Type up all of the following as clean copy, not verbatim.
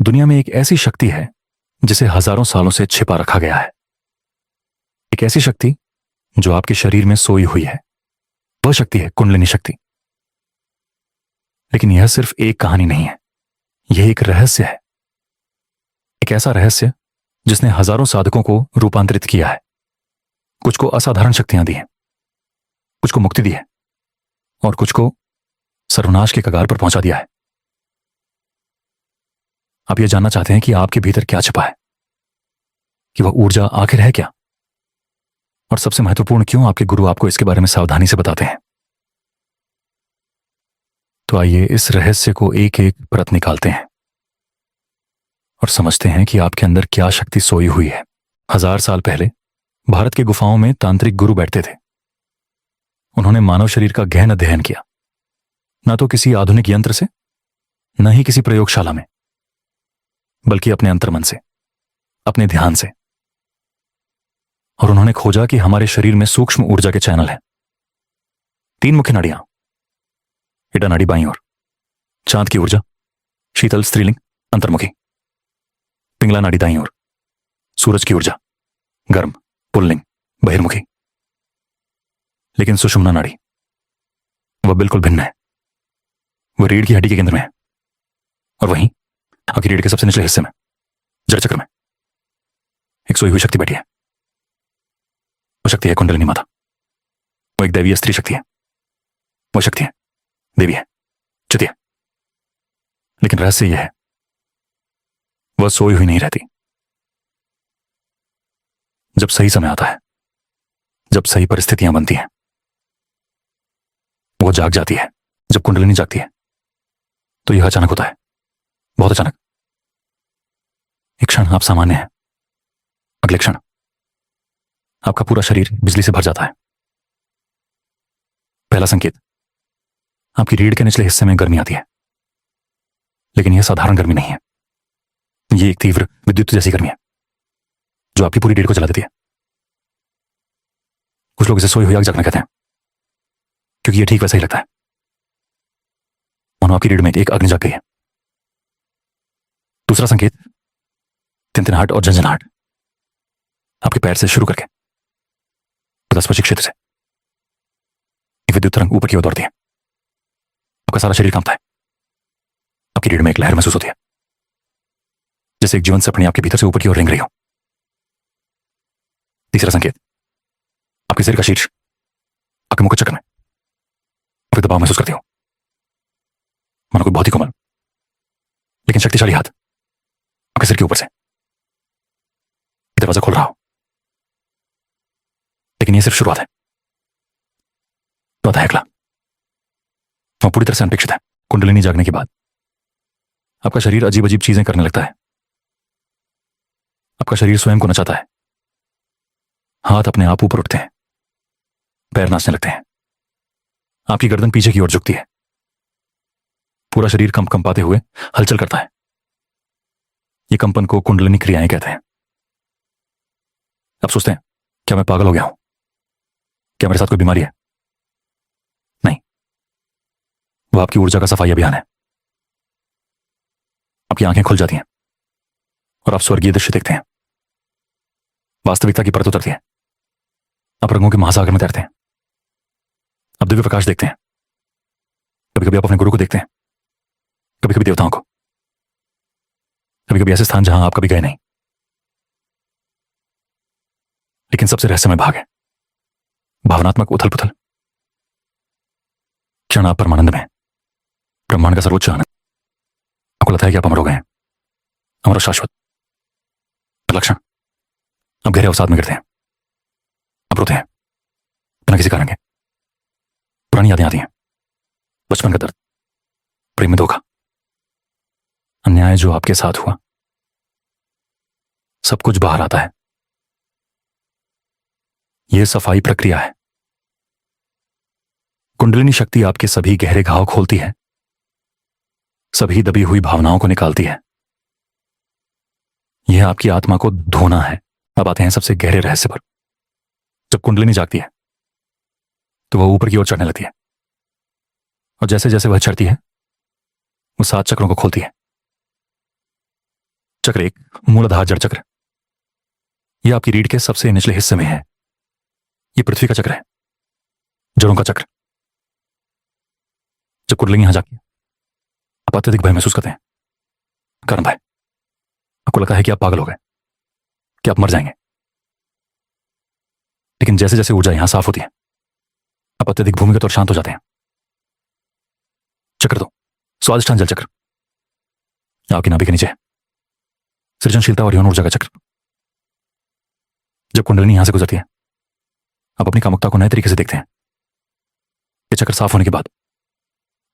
दुनिया में एक ऐसी शक्ति है जिसे हजारों सालों से छिपा रखा गया है। एक ऐसी शक्ति जो आपके शरीर में सोई हुई है। वह शक्ति है कुंडलिनी शक्ति। लेकिन यह सिर्फ एक कहानी नहीं है, यह एक रहस्य है। एक ऐसा रहस्य जिसने हजारों साधकों को रूपांतरित किया है। कुछ को असाधारण शक्तियां दी हैं, कुछ को मुक्ति दी है और कुछ को सर्वनाश के कगार पर पहुंचा दिया है। आप यह जानना चाहते हैं कि आपके भीतर क्या छिपा है, कि वह ऊर्जा आखिर है क्या, और सबसे महत्वपूर्ण क्यों आपके गुरु आपको इसके बारे में सावधानी से बताते हैं। तो आइए इस रहस्य को एक एक परत निकालते हैं और समझते हैं कि आपके अंदर क्या शक्ति सोई हुई है। 1000 साल पहले भारत के गुफाओं में तांत्रिक गुरु बैठते थे। उन्होंने मानव शरीर का गहन अध्ययन किया, ना तो किसी आधुनिक यंत्र से, न ही किसी प्रयोगशाला में, बल्कि अपने अंतर्मन से, अपने ध्यान से। और उन्होंने खोजा कि हमारे शरीर में सूक्ष्म ऊर्जा के चैनल हैं। 3 मुख्य नाड़ियां, इडा नाड़ी बाईं ओर, चांद की ऊर्जा, शीतल स्त्रीलिंग अंतर्मुखी। पिंगला नाड़ी दाईं ओर, सूरज की ऊर्जा, गर्म पुल्लिंग बहिर्मुखी। लेकिन सुषुम्ना नाड़ी, वह बिल्कुल भिन्न है। वह रीढ़ की हड्डी के केंद्र में है और वहीं आपकी रीढ़ के सबसे निचले हिस्से में, जड़ चक्र में, एक सोई हुई शक्ति बैठी है। वो शक्ति है कुंडलिनी माता। वो एक दैवीय स्त्री शक्ति है। वो शक्ति है, देवी है, चिति है। लेकिन रहस्य यह है, वह सोई हुई नहीं रहती। जब सही समय आता है, जब सही परिस्थितियां बनती हैं, वो जाग जाती है। जब कुंडलिनी जागती है तो यह अचानक होता है, बहुत अचानक। एक क्षण आप सामान्य हैं, अगले क्षण आपका पूरा शरीर बिजली से भर जाता है। पहला संकेत, आपकी रीढ़ के निचले हिस्से में गर्मी आती है। लेकिन यह साधारण गर्मी नहीं है, यह एक तीव्र विद्युत जैसी गर्मी है जो आपकी पूरी रीढ़ को जला देती है। कुछ लोग इसे सोई हुई आग जगना कहते हैं, क्योंकि यह ठीक वैसा ही लगता है मानो आपकी रीढ़ में एक अग्नि जग गई है। दूसरा संकेत, तिनतिनाहट और झंझनाहट। आपके पैर से शुरू करके हृदय क्षेत्र से एक विद्युत तरंग ऊपर की ओर दौड़ती है। आपका सारा शरीर कांपता है। आपकी रीढ़ में एक लहर महसूस होती है, जैसे एक जीवन से अपनी आपके भीतर से ऊपर की ओर रेंग रही हो। तीसरा संकेत, आपके सिर का शीर्ष आपके मुख चक्र में आप दबाव महसूस करते हो, मानो कोई बहुत ही कोमल लेकिन शक्तिशाली हाथ आपके सिर के ऊपर से दरवाजा खोल रहा हो। लेकिन यह सिर्फ शुरुआत है। तो आता है अगला। वह पूरी तरह से अनपेक्षित है। कुंडलिनी जागने के बाद आपका शरीर अजीब अजीब चीजें करने लगता है। आपका शरीर स्वयं को नचाता है। हाथ अपने आप ऊपर उठते हैं, पैर नाचने लगते हैं। आपकी गर्दन पीछे की ओर झुकती है। पूरा शरीर कंपाते हुए हलचल करता है। यह कंपन को कुंडलिनी क्रियाएं कहते हैं। आप सोचते हैं, क्या मैं पागल हो गया हूं? क्या मेरे साथ कोई बीमारी है? नहीं, वह आपकी ऊर्जा का सफाई अभियान है। आपकी आंखें खुल जाती हैं और आप स्वर्गीय दृश्य देखते हैं। वास्तविकता की परत उतरती है। आप रंगों के महासागर में तैरते हैं। आप दिव्य प्रकाश देखते हैं। कभी कभी आप अपने गुरु को देखते हैं, कभी कभी देवताओं को, कभी कभी ऐसे स्थान जहां आप कभी गए नहीं। लेकिन सबसे रहस्यमय भाग है भावनात्मक उथल पुथल। क्षण आप परमानंद में, ब्रह्मांड का सर्वोच्च आनंद। आपको लगता है कि आप अमर हो गए हैं, अमर और शाश्वत। अगला क्षण आप गहरे अवसाद में गिरते हैं। आप रोते हैं बिना किसी कारण के। पुरानी यादें आती हैं, बचपन का दर्द, प्रेम में धोखा, अन्याय जो आपके साथ हुआ, सब कुछ बाहर आता है। यह सफाई प्रक्रिया है। कुंडलिनी शक्ति आपके सभी गहरे घाव खोलती है, सभी दबी हुई भावनाओं को निकालती है। यह आपकी आत्मा को धोना है। अब आते हैं सबसे गहरे रहस्य पर। जब कुंडलिनी जागती है तो वह ऊपर की ओर चढ़ने लगती है, और जैसे जैसे वह चढ़ती है वो 7 चक्रों को खोलती है। चक्र एक, मूलाधार जड़ चक्र। यह आपकी रीढ़ के सबसे निचले हिस्से में है। यह पृथ्वी का चक्र है, जड़ों का चक्र। जब कुंडलिनी यहां जाती है, आप अत्यधिक भय महसूस करते हैं। कारण भय। आपको लगता है कि आप पागल हो गए, कि आप मर जाएंगे। लेकिन जैसे जैसे ऊर्जा यहां साफ होती है, आप अत्यधिक भूमिगत और शांत हो जाते हैं। चक्र दो, स्वादिष्ठान जल चक्र। आपकी नाभि के नीचे है, सृजनशीलता और यौन ऊर्जा का चक्र। जब कुंडलिनी यहां से गुजरती है, आप अपनी कामुकता को नए तरीके से देखते हैं। ये चक्र साफ होने के बाद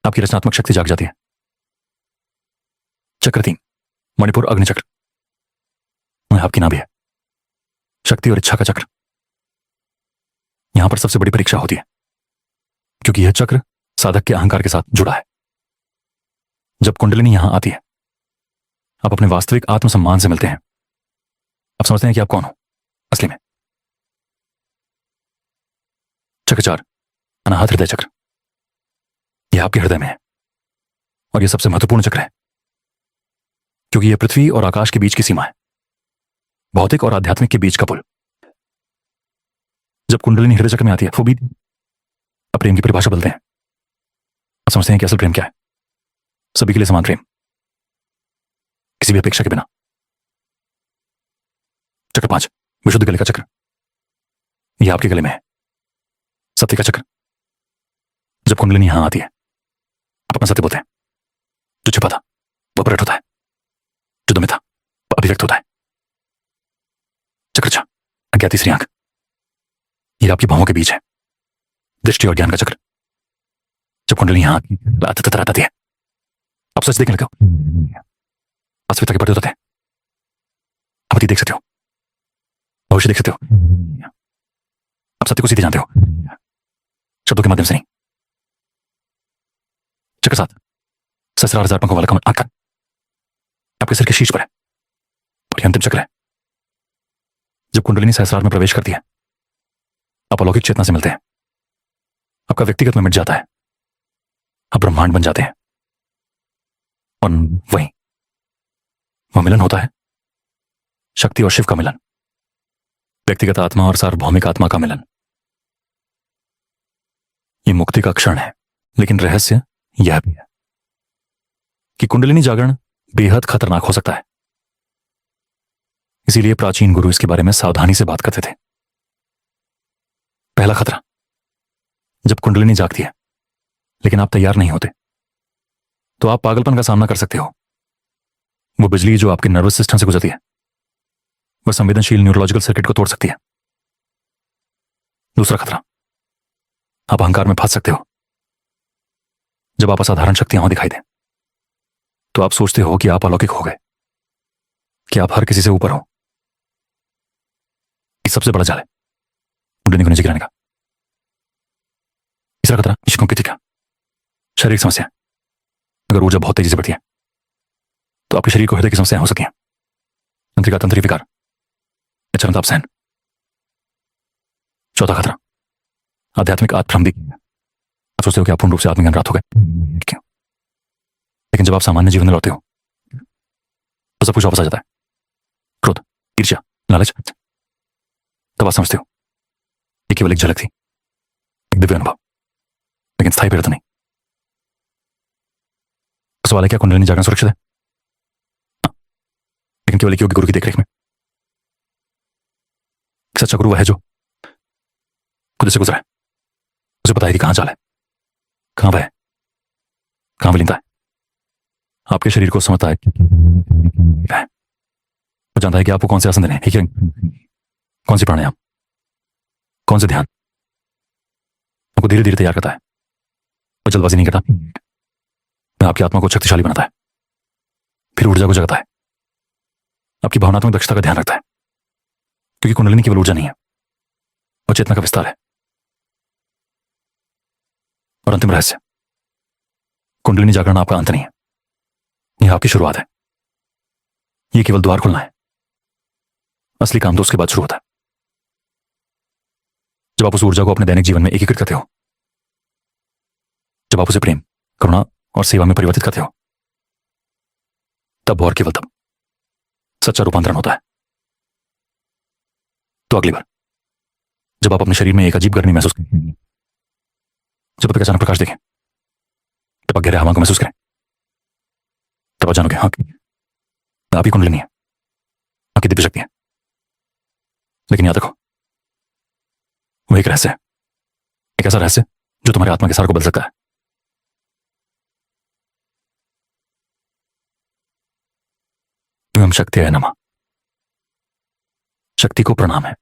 आपकी रचनात्मक शक्ति जाग जाती है। चक्र तीन, मणिपुर अग्नि चक्र। यह आपकी नाभि है, शक्ति और इच्छा का चक्र। यहां पर सबसे बड़ी परीक्षा होती है, क्योंकि यह चक्र साधक के अहंकार के साथ जुड़ा है। जब कुंडलिनी यहां आती है, आप अपने वास्तविक आत्मसम्मान से मिलते हैं। आप समझते हैं कि आप कौन हो असली में। चक्र चार, अनाहत हृदय चक्र। यह आपके हृदय में है और यह सबसे महत्वपूर्ण चक्र है, क्योंकि यह पृथ्वी और आकाश के बीच की सीमा है, भौतिक और आध्यात्मिक के बीच का पुल। जब कुंडलिनी हृदय चक्र में आती है, वो भी प्रेम की परिभाषा बदलते हैं। आप समझते हैं कि असल प्रेम क्या है। सभी के लिए समान प्रेम, किसी भी अपेक्षा के बिना। चक्र पांच, विशुद्ध गले का चक्र। यह आपके गले में है, सत्य का चक्र। जब कुंडलिनी यहां आती है, आप अपना सत्य बोलते हैं। जो छिपा था वो प्रकट होता है, जो दमित था वो अभिव्यक्त होता है। चक्र छह, अज्ञात तीसरी आंख। यह आपकी भावों के बीच है, दृष्टि और ज्ञान का चक्र। जब कुंडलिनी यहां आती है, आप सच देखने लगे हो, अस्मिता के पर्दे होते हैं। आप अतीत देख सकते हो, भविष्य देख सकते हो। आप सत्य को सीधे जानते हो, शब्दों के माध्यम से नहीं। चक्र सात, सहस्रार हजार पंखों वाला कमल आंख। आपके सिर के शीर्ष पर है और यह अंतिम चक्र है। जब कुंडलिनी सहस्रार में प्रवेश करती है, आप अलौकिक चेतना से मिलते हैं। आपका व्यक्तिगत में मिट जाता है, आप ब्रह्मांड बन जाते हैं। और वहीं वह मिलन होता है, शक्ति और शिव का मिलन, व्यक्तिगत आत्मा और सार्वभौमिक आत्मा का मिलन। यह मुक्ति का क्षण है, लेकिन रहस्य यह भी है कि कुंडलिनी जागरण बेहद खतरनाक हो सकता है। इसीलिए प्राचीन गुरु इसके बारे में सावधानी से बात करते थे। पहला खतरा, जब कुंडलिनी जागती है लेकिन आप तैयार नहीं होते, तो आप पागलपन का सामना कर सकते हो। वो बिजली जो आपके नर्वस सिस्टम से गुजरती है, वह संवेदनशील न्यूरोलॉजिकल सर्किट को तोड़ सकती है। दूसरा खतरा, आप अहंकार में फंस सकते हो। जब आप असाधारण शक्तियां दिखाई दें, तो आप सोचते हो कि आप अलौकिक हो गए, कि आप हर किसी से ऊपर हो। इस सबसे बड़ा जाल है कुंडलिनी को नीचे गिराने का। तीसरा खतरा, इश्कों की टिका, शारीरिक समस्या। अगर ऊर्जा बहुत तेजी से बढ़ती है, तो आपके शरीर को हृदय की समस्याएं हो सकती हैं। तंत्रिका तंत्री विकार, चरण ताप सहन। चौथा खतरा, आध्यात्मिक आत्मभ्रम। आप सोचते हो कि आप पूर्ण रूप से आत्मज्ञान प्राप्त हो गए, क्यों? लेकिन जब आप सामान्य जीवन में लौटते हो, तो सब कुछ वापस आ जाता है। क्रोध, ईर्ष्या, लालच। तब आप समझते हो ये केवल एक झलक थी, एक दिव्य अनुभव, लेकिन स्थायी पीड़ा तो नहीं। सवाल है, क्या कुंडलिनी जागरण सुरक्षित है? हाँ, लेकिन केवल एक योग्य गुरु की देखरेख में। सच्चा गुरु वह है जो खुद से गुजरा है, उसे पता है कि कहां चाल है, कहां भय है, कहां विलीनता है। आपके शरीर को समझता है, वो जानता है कि आपको कौन से आसन देने हैं, कौन सी प्राणायाम, कौन से ध्यान। आपको धीरे धीरे तैयार करता है। वो जल्दबाजी नहीं करता, वह आपकी आत्मा को शक्तिशाली बनाता है, फिर ऊर्जा को जगाता है, आपकी भावनात्मक दक्षता का ध्यान रखता है। क्योंकि कुंडलिनी केवल ऊर्जा नहीं है, वो चेतना का विस्तार है। और अंतिम रहस्य, कुंडलिनी जागरण आपका अंत नहीं है, यह आपकी शुरुआत है। यह केवल द्वार खुलना है, असली काम तो उसके बाद शुरू होता है। जब आप उस ऊर्जा को अपने दैनिक जीवन में एकीकृत करते हो, जब आप उसे प्रेम, करुणा और सेवा में परिवर्तित करते हो, तब और केवल तब सच्चा रूपांतरण होता है। तो अगली बार जब आप अपने शरीर में एक अजीब गर्मी महसूस करें, जब आप एक अचानक प्रकाश देखें, जब आप गहरे हवा को महसूस करें, तब आप जानोगे हाँ आप ही कुंडलिनी है, आपकी दिव्य शक्ति है। लेकिन याद रखो, वो एक रहस्य है, एक ऐसा रहस्य जो तुम्हारे आत्मा के सार को बदल सकता है। हम शक्ति है नमा, शक्ति को प्रणाम है।